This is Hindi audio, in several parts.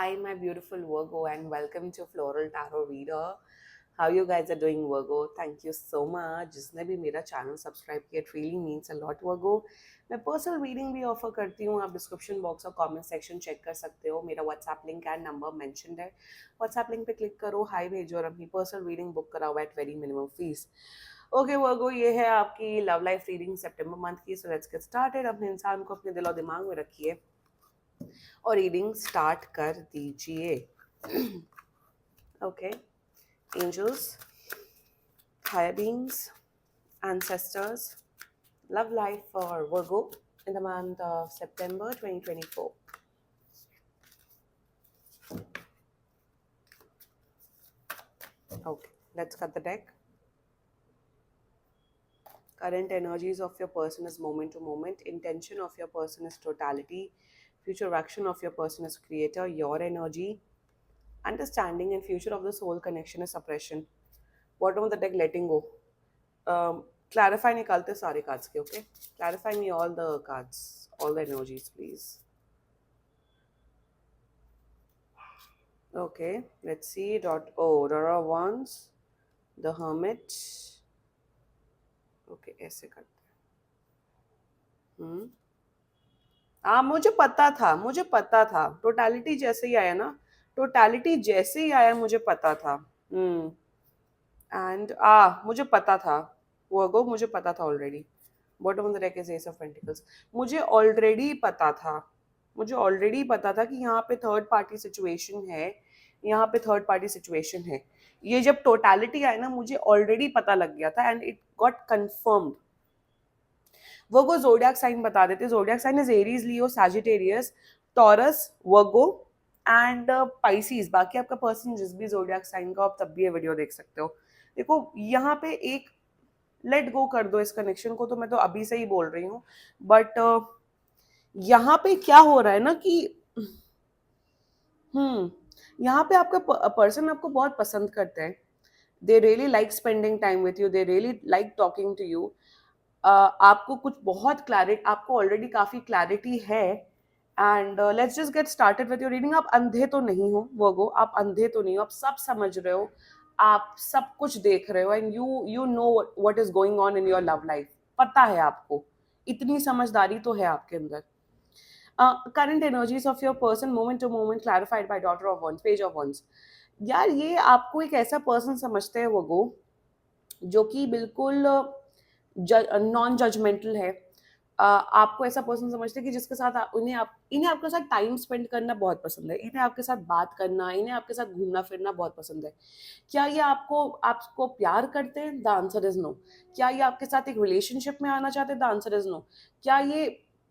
Hi, my beautiful Virgo, and welcome to Floral Tarot Reader. How you guys are doing, Virgo? Thank you so much. जिसने भी मेरा चैनल सब्सक्राइब किया, it really means a lot, Virgo. मैं पर्सनल रीडिंग भी ऑफर करती हूँ. आप डिस्क्रिप्शन बॉक्स और कमेंट सेक्शन चेक कर सकते हो. मेरा WhatsApp link and number mentioned है. व्हाट्सएप लिंक पे क्लिक करो, हाई भेजो और अपनी पर्सनल रीडिंग बुक कराओ at very minimum fees. Okay Virgo, ये है आपकी लव लाइफ रीडिंग सितंबर मंथ की. So let's get started. अपने इंसान को अपने दिल और दिमाग में रखिए और रीडिंग स्टार्ट कर दीजिए. Okay, angels, higher beings, ancestors, love life for Virgo in the month of September 2024. Okay, let's cut the deck. Current energies of your person is moment to moment. Intention of your person is totality. Future action of your person is creator. Your energy, understanding and future of the soul connection is suppression. Bottom of the deck, letting go. Clarify निकालते सारे cards के. Okay, clarify me all the cards, all the energies, please. Okay, let's see. Aurora Wands, the Hermit. Okay, ऐसे करते हैं. मुझे पता था. टोटालिटी जैसे ही आया ना, टोटालिटी जैसे ही आया मुझे पता था. एंड मुझे पता था वो, मुझे पता था already. Bottom of the deck is S of pentacles. मुझे ऑलरेडी पता था कि यहाँ पे थर्ड पार्टी सिचुएशन है. ये जब टोटालिटी आया ना, मुझे ऑलरेडी पता लग गया था and it got confirmed. Virgo zodiac sign बता देते. Zodiac sign is Aries, Leo, Sagittarius, Taurus, Virgo and Pisces. बाकी आपका पर्सन जिस भी ज़ोडिएक साइन का, आप तब भी ये वीडियो देख सकते हो. देखो यहाँ पे एक लेट गो कर दो इस कनेक्शन को, तो मैं तो अभी से ही बोल रही हूँ. बट यहाँ पे क्या हो रहा है ना कि यहाँ पे आपका पर्सन आपको बहुत पसंद करते हैं. They really like spending time with you. They really like talking to you. आपको कुछ बहुत क्लैरिटी, आपको ऑलरेडी काफी क्लैरिटी है. And let's just get started with your reading. आप अंधे तो नहीं हो वर्गो, आप अंधे तो नहीं हो. आप सब समझ रहे हो, आप सब कुछ देख रहे हो and you know what is going on in your love life. पता है आपको, इतनी समझदारी तो है आपके अंदर. Current energies of your person moment to moment clarified by daughter of wands, page of wands. यार ये आपको एक ऐसा पर्सन समझते हैं वर्गो जो कि बिल्कुल नॉन जजमेंटल है. आपको ऐसा पर्सन समझते हैं कि जिसके साथ इन्हें आपके साथ टाइम स्पेंड करना बहुत पसंद है. इन्हें आपके साथ बात करना, इन्हें आपके साथ घूमना फिरना बहुत पसंद है. क्या ये आपको प्यार करते हैं? The answer is no. क्या ये आपके साथ एक रिलेशनशिप में आना चाहते हैं? The answer is no. क्या ये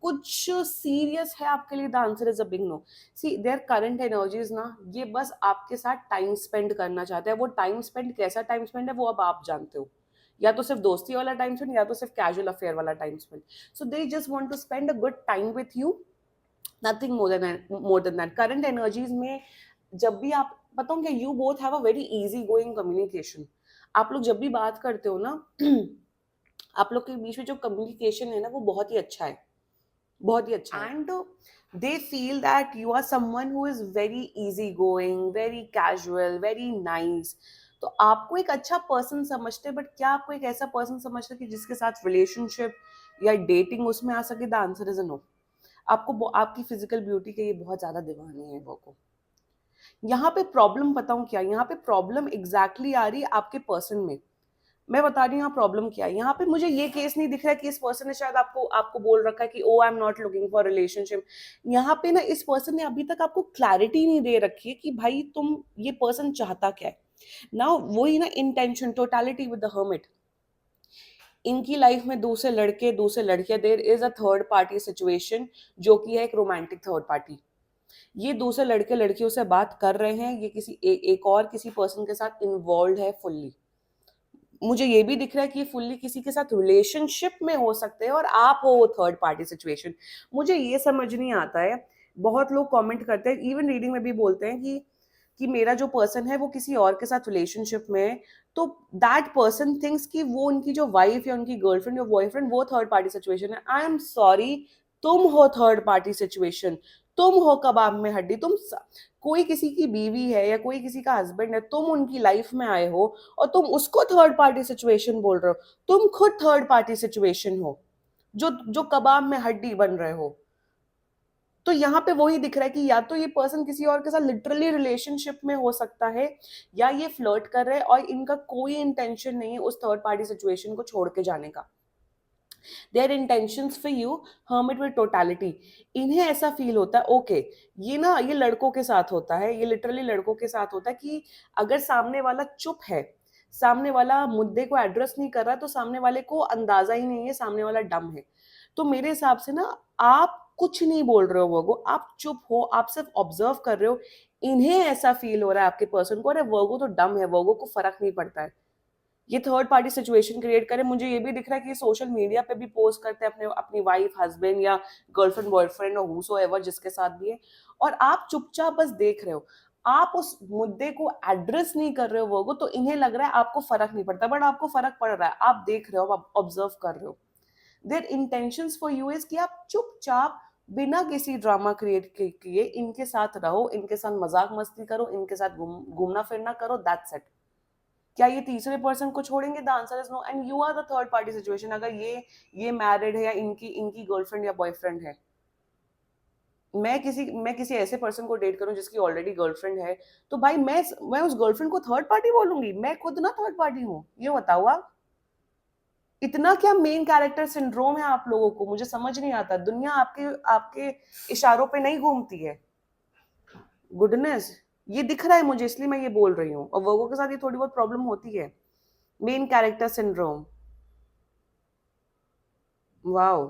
कुछ सीरियस है आपके लिए? The answer is a big no. See their current energies ना, ये बस आपके साथ टाइम स्पेंड करना चाहते हैं. वो टाइम स्पेंड कैसा टाइम स्पेंड है वो अब आप जानते हो. या तो सिर्फ दोस्ती वाला टाइम स्पेंड, या तो सिर्फ कैजुअल अफेयर वाला time spend. So they just want to spend a good time with you, nothing more than that. Current energies में जब भी आप बताऊं क्या, you both have a very easy going communication. आप लोग जब भी बात करते हो ना, आप लोग के बीच में जो कम्युनिकेशन है ना, वो बहुत ही अच्छा है, बहुत ही अच्छा है. And they feel that you are someone who is very easy going, very casual, very nice. तो आपको एक अच्छा पर्सन समझते हैं. बट क्या आपको एक ऐसा पर्सन समझते हैं कि जिसके साथ रिलेशनशिप या डेटिंग उसमें आ सके? The answer is no. आपको आपकी फिजिकल ब्यूटी के ये बहुत ज्यादा दीवाने हैं वो को. यहाँ पे प्रॉब्लम बताऊं क्या, यहाँ पे प्रॉब्लम एग्जैक्टली आ रही है आपके पर्सन में. मैं बता रही हूँ यहाँ प्रॉब्लम क्या है. यहाँ पे मुझे ये केस नहीं दिख रहा है कि इस पर्सन ने शायद आपको बोल रखा है कि oh I am not looking for relationship. यहाँ पे ना इस पर्सन ने अभी तक आपको क्लैरिटी नहीं दे रखी है कि भाई तुम, ये पर्सन चाहता क्या है. ना वही ना intention, totality with the hermit. इनकी लाइफ में दूसरे लड़कियां, there is a third party situation जो कि है एक रोमांटिक थर्ड पार्टी. ये दूसरे लड़कियों से बात कर रहे हैं. ये एक और किसी पर्सन के साथ इन्वॉल्व है फुल्ली. मुझे ये भी दिख रहा है कि ये फुल्ली किसी के साथ रिलेशनशिप में हो सकते हैं और आप हो थर्ड पार्टी सिचुएशन. मुझे ये समझ नहीं आता है. बहुत लोग कमेंट करते हैं, इवन रीडिंग में भी बोलते हैं कि मेरा जो पर्सन है वो किसी और के साथ रिलेशनशिप में है. तो दैट पर्सन थिंक्स कि वो उनकी जो वाइफ या उनकी गर्लफ्रेंड या बॉयफ्रेंड वो थर्ड पार्टी सिचुएशन है. आई एम सॉरी, तुम हो थर्ड पार्टी सिचुएशन. तुम हो कबाब में हड्डी। कोई किसी की बीवी है या कोई किसी का हस्बैंड है, तुम उनकी लाइफ में आए हो और तुम उसको थर्ड पार्टी सिचुएशन बोल रहे हो। तुम खुद थर्ड पार्टी सिचुएशन हो, जो जो कबाब में हड्डी बन रहे हो। तो यहाँ पे वही दिख रहा है कि या तो ये पर्सन किसी और के साथ लिटरली रिलेशनशिप में हो सकता है, या ये फ्लर्ट कर रहे हैं और इनका कोई इंटेंशन नहीं है उस थर्ड पार्टी सिचुएशन को छोड़ के जाने का। Their intentions for you hermit with totality. इन्हें ऐसा फील होता है, ओके ये ना, ये लड़कों के साथ होता है, ये लिटरली लड़कों के साथ होता है कि अगर सामने वाला चुप है, सामने वाला मुद्दे को एड्रेस नहीं कर रहा, तो सामने वाले को अंदाजा ही नहीं है, सामने वाला डम है। तो मेरे हिसाब से ना, आप कुछ नहीं बोल रहे हो वर्गो, आप चुप हो, आप सिर्फ ऑब्जर्व कर रहे हो। इन्हें ऐसा फील हो रहा है आपके पर्सन को, अरे वर्गो तो डम है, वर्गो को फर्क नहीं पड़ता है, ये थर्ड पार्टी सिचुएशन क्रिएट करे। मुझे ये भी दिख रहा है कि सोशल मीडिया पे भी पोस्ट करते हैं अपने अपनी वाइफ, हस्बैंड या गर्लफ्रेंड, बॉयफ्रेंड और हूसोएवर जिसके साथ भी है, और आप चुपचाप बस देख रहे हो, आप उस मुद्दे को एड्रेस नहीं कर रहे हो वर्गो। तो इन्हें लग रहा है आपको फर्क नहीं पड़ता, बट आपको फर्क पड़ रहा है, आप देख रहे हो, आप ऑब्जर्व कर रहे हो। Their intentions for you is कि आप चुपचाप बिना किसी ड्रामा क्रिएट किए इनके साथ रहो, इनके साथ मजाक मस्ती करो, इनके साथ घूमना फिरना करो, दैट्स इट। क्या ये तीसरे पर्सन को छोड़ेंगे? The answer is no, and you are the third party situation. अगर ये मैरिड है या इनकी इनकी गर्लफ्रेंड या बॉयफ्रेंड है, मैं किसी ऐसे पर्सन को डेट करूं जिसकी ऑलरेडी गर्लफ्रेंड है, तो भाई मैं उस गर्लफ्रेंड को थर्ड पार्टी बोलूंगी? मैं खुद ना थर्ड पार्टी हूँ, ये बताओ आप। इतना क्या मेन कैरेक्टर सिंड्रोम है आप लोगों को, मुझे समझ नहीं आता। दुनिया आपके आपके इशारों पे नहीं घूमती है। गुडनेस, ये दिख रहा है मुझे, इसलिए मैं ये बोल रही हूँ। और वर्गों के साथ ये थोड़ी बहुत प्रॉब्लम होती है, मेन कैरेक्टर सिंड्रोम। वाओ।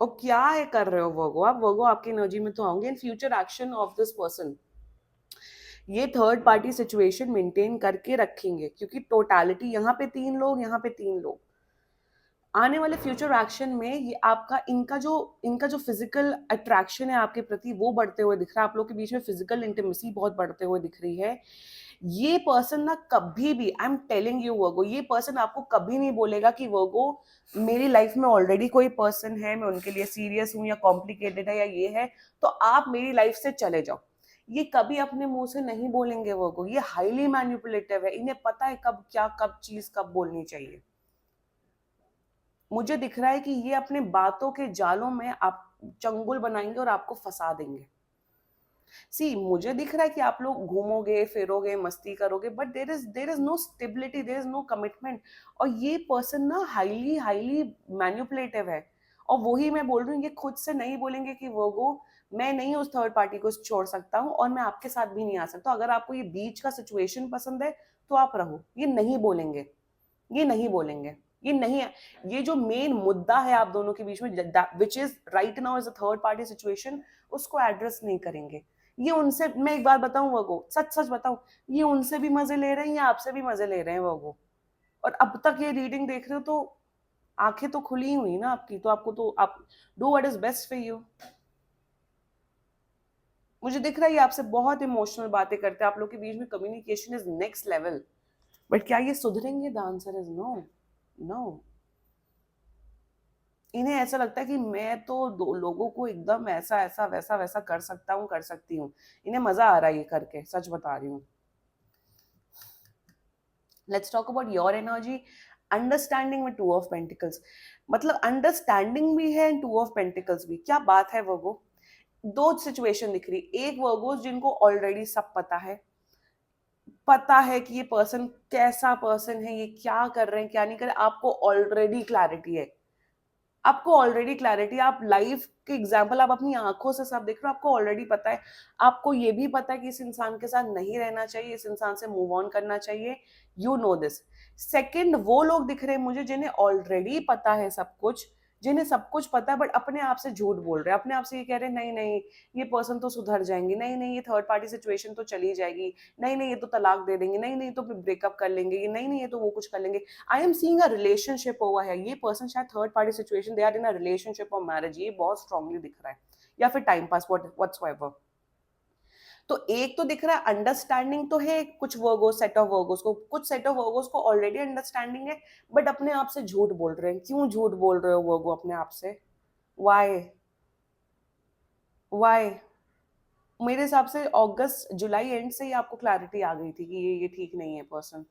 और क्या है कर रहे हो वर्गो आप? वर्गो आपकी एनर्जी में तो आऊंगे। In future action of this person, ये थर्ड पार्टी सिचुएशन मेंटेन करके रखेंगे, क्योंकि टोटालिटी यहाँ पे 3 लोग, यहाँ पे 3 लोग। आने वाले फ्यूचर एक्शन में ये आपका इनका जो फिजिकल अट्रैक्शन है आपके प्रति, वो बढ़ते हुए दिख रहा है। आप लोग के बीच में फिजिकल इंटीमेसी बहुत बढ़ते हुए दिख रही है। ये पर्सन ना कभी भी, आई एम टेलिंग यू वर्गो, ये पर्सन आपको कभी नहीं बोलेगा कि वर्गो मेरी लाइफ में ऑलरेडी कोई पर्सन है, मैं उनके लिए सीरियस हूं या कॉम्प्लिकेटेड है या ये है, तो आप मेरी लाइफ से चले जाओ। ये कभी अपने मुंह से नहीं बोलेंगे वर्गो। ये हाईली मैनिपुलेटिव है, इन्हें पता है कब क्या, कब चीज कब बोलनी चाहिए। मुझे दिख रहा है कि ये अपने बातों के जालों में आप चंगुल बनाएंगे और आपको फंसा देंगे। सी, मुझे दिख रहा है कि आप लोग घूमोगे फिरोगे मस्ती करोगे, but there is no stability, there is no commitment. और ये पर्सन ना हाईली हाईली मैन्युपुलेटिव है। और वही मैं बोल रही हूँ, ये खुद से नहीं बोलेंगे कि वो मैं नहीं उस थर्ड पार्टी को छोड़ सकता हूँ और मैं आपके साथ भी नहीं आ सकता। अगर आपको ये बीच का सिचुएशन पसंद है तो आप रहो, ये नहीं बोलेंगे, ये नहीं बोलेंगे, ये नहीं है। ये जो मेन मुद्दा है आप दोनों के बीच में, which is right now is a third party situation, उसको एड्रेस नहीं करेंगे। ये उनसे, मैं एक बात बताऊं वो, सच सच बताऊं, ये उनसे भी मजे ले रहे हैं या आपसे भी मजे ले रहे हैं वो। और अब तक ये रीडिंग देख रहे हो तो आंखें तो खुली हुई ना आपकी, तो आपको तो आप do what is best for you. मुझे दिख रहा है ये आपसे बहुत इमोशनल बातें करते हैं, आप लोग के बीच में communication is next level, but क्या ये सुधरेंगे? The answer is no, no. इन्हें ऐसा लगता है कि मैं तो दो लोगों को एकदम ऐसा ऐसा वैसा वैसा कर सकता हूँ, कर सकती हूँ। इन्हें मजा आ रहा है ये करके, सच बता रही हूँ। Let's talk about your energy. Understanding में 2 ऑफ पेंटिकल्स, मतलब अंडरस्टैंडिंग भी है, 2 ऑफ पेंटिकल्स भी। क्या बात है वर्गो। दो सिचुएशन दिख रही, एक वर्गोस जिनको ऑलरेडी सब पता है, पता है कि ये पर्सन कैसा पर्सन है, ये क्या कर रहे हैं क्या नहीं कर रहे, आपको ऑलरेडी क्लैरिटी है। आपको ऑलरेडी क्लैरिटी, आप लाइफ के एग्जाम्पल आप अपनी आंखों से सब देख रहे हो, आपको ऑलरेडी पता है। आपको ये भी पता है कि इस इंसान के साथ नहीं रहना चाहिए, इस इंसान से मूव ऑन करना चाहिए। You know this. सेकंड, वो लोग दिख रहे हैं मुझे जिन्हें ऑलरेडी पता है सब कुछ, जिन्हें सब कुछ पता है, बट अपने आप से झूठ बोल रहे हैं, अपने आप से ये कह रहे हैं नहीं नहीं ये पर्सन तो सुधर जाएंगे, नहीं नहीं ये थर्ड पार्टी सिचुएशन तो चली जाएगी, नहीं नहीं ये तो तलाक दे देंगे, नहीं नहीं तो ब्रेकअप कर लेंगे, ये नहीं नहीं ये तो वो कुछ कर लेंगे। I am seeing a relationship over है। ये पर्सन शायद third party situation, they are in a relationship और मैरिज, ये बहुत स्ट्रांगली दिख रहा है, या फिर टाइम पास व्हाट्सएवर। तो एक तो दिख रहा है अंडरस्टैंडिंग तो है, कुछ वर्गोस, सेट ऑफ वर्गोस को, कुछ सेट ऑफ वर्गोस को ऑलरेडी अंडरस्टैंडिंग है, बट अपने आप से झूठ बोल रहे हैं। क्यों झूठ बोल रहे हो वर्गो अपने आप से? वाई? वाई? मेरे हिसाब से अगस्त जुलाई एंड से ही आपको क्लैरिटी आ गई थी कि ये ठीक नहीं है पर्सन।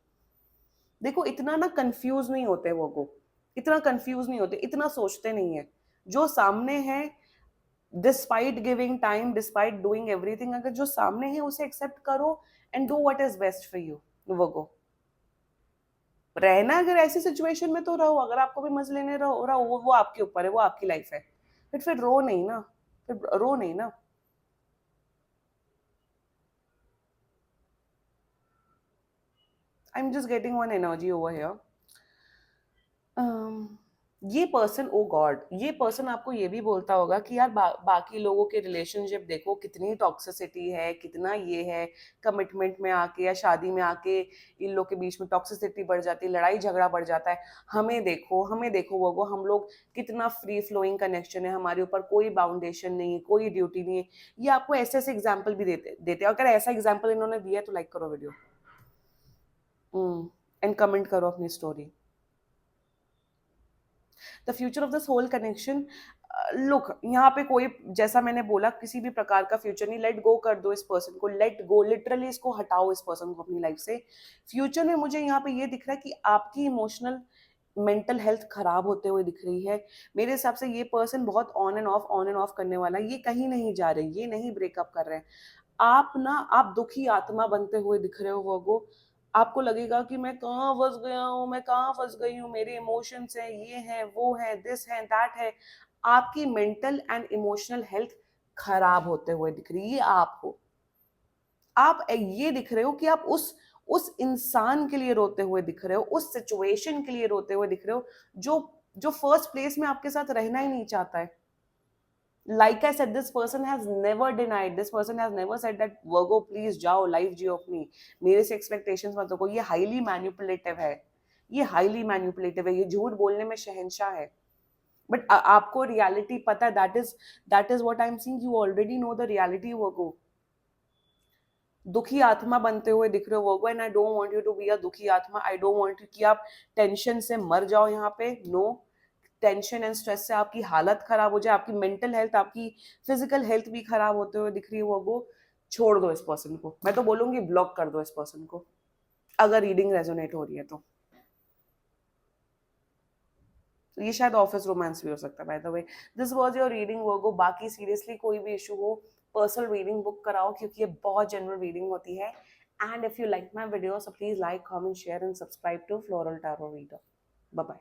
देखो इतना ना कंफ्यूज नहीं होते वो को, इतना कंफ्यूज नहीं होते, इतना सोचते नहीं है। जो सामने है, despite giving time, despite doing everything, अगर जो सामने है उसे एक्सेप्ट करो and do what is best for you. वो को रहना, अगर ऐसी सिचुएशन में तो रहो, अगर आपको भी मजे लेने रहो रहो, वो आपके ऊपर है, वो आपकी लाइफ है। फिर रो नहीं ना, फिर रो नहीं ना। I am just getting one energy over here. ये पर्सन, ओ गॉड, ये पर्सन आपको ये भी बोलता होगा कि यार बाकी लोगों के रिलेशनशिप देखो कितनी टॉक्सिसिटी है, कितना ये है, कमिटमेंट में आके या शादी में आके इन लोग के बीच में टॉक्सिसिटी बढ़ जाती है, लड़ाई झगड़ा बढ़ जाता है। हमें देखो वो हम लोग कितना फ्री फ्लोइंग कनेक्शन है, हमारे ऊपर कोई बाउंडेशन नहीं है, कोई ड्यूटी नहीं है। ये आपको ऐसे ऐसे एग्जाम्पल भी देते देते हैं। अगर ऐसा एग्जाम्पल इन्होंने दिया है तो लाइक करो वीडियो एंड कमेंट करो अपनी story. The future of this whole connection, look यहाँ पे कोई, जैसा मैंने बोला, किसी भी प्रकार का फ्यूचर नहीं। लेट गो कर दो इस पर्सन को, लेट गो, लिटरली इसको हटाओ इस पर्सन को अपनी लाइफ से। फ्यूचर में मुझे यहाँ पे ये दिख रहा है कि आपकी इमोशनल मेंटल हेल्थ खराब होते हुए दिख रही है। मेरे हिसाब से ये पर्सन बहुत ऑन एंड ऑफ करने वाला है। ये कहीं नहीं जा रहे, ये नहीं ब्रेकअप कर रहे हैं। आप दुखी आत्मा बनते हुए दिख रहे हो वो। आपको लगेगा कि मैं कहाँ फंस गया हूँ, मैं कहाँ फंस गई हूँ, मेरे इमोशंस हैं, ये है, वो है, दिस है, दैट है। आपकी मेंटल एंड इमोशनल हेल्थ खराब होते हुए दिख रही है। ये आप हो। आप ये दिख रहे हो कि आप उस इंसान के लिए रोते हुए दिख रहे हो, उस सिचुएशन के लिए रोते हुए दिख रहे हो जो जो फर्स्ट प्लेस में आपके साथ रहना ही नहीं चाहता है। Like I said, this person has never denied, this person has never said that Virgo please जाओ लाइफ जियो अपनी, मेरे से एक्सपेक्टेशंस मत रखो। ये हाईली मैनिपुलेटिव है, ये हाईली मैनिपुलेटिव है, ये झूठ बोलने में शहंशाह है। बट आपको रियलिटी पता है, that is what I am seeing. You already know the reality. Virgo दुखी आत्मा बनते हुए दिख रहे हो Virgo, and I don't want you to be a दुखी आत्मा। आई डोंट वांट कि आप टेंशन से मर जाओ यहाँ पे। नो, टेंशन एंड स्ट्रेस से आपकी हालत खराब हो जाए, आपकी मेंटल हेल्थ, आपकी फिजिकल हेल्थ भी खराब होते हुए दिख रही है वो। छोड़ दो इस पर्सन को, मैं तो बोलूंगी ब्लॉक कर दो इस पर्सन को, अगर रीडिंग रेजोनेट हो रही है तो। ये शायद ऑफिस रोमांस भी हो सकता है, by the way. This was your reading Virgo. बाकी सीरियसली कोई भी इशू हो, पर्सनल रीडिंग बुक कराओ, क्योंकि ये बहुत जनरल रीडिंग होती है। And if you like my video, so please like, comment, share and subscribe to Floral Tarot Reader. Bye bye.